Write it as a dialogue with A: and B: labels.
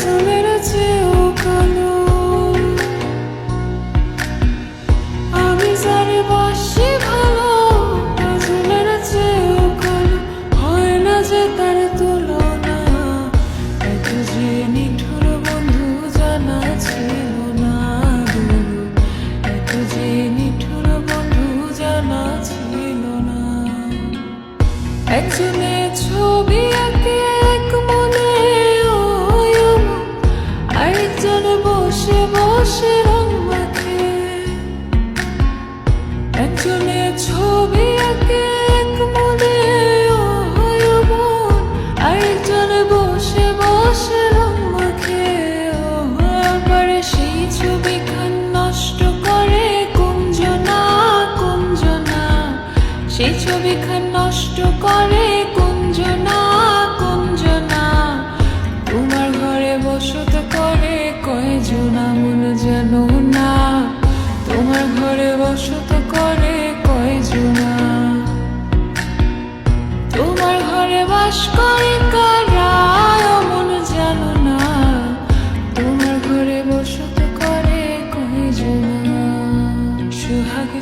A: কাজলের চেয়েও কালো। আমি যারে বাসি ভালো, কাজলের চেয়েও কালো। হয় না যে তার তুলনা, এত যে নিঠুর বন্ধু জানা ছিল না। এত যে নিঠুর বন্ধু জানা ছিল না। একজনের ছবি আঁকে এক মনে, আরেকজন বসে বসে রং মাখে। একজনের ছবি আঁকে এক মনে, আরেকজন বসে বসে রং মাখে। আবার সেই ছবিখান নষ্ট করে কুঞ্জনা, কুঞ্জনা। সেই ছবিখান নষ্ট করে কুঞ্জনা, কুঞ্জনা। তোমার ঘরে বসত করে কয়জনা মন জানো না। তোমার ঘরে বসত করে কয়জনা। তোমার ঘরে বাস করে কারা মন জানো না। তোমার ঘরে বসত করে কয়জনা। সোহাগ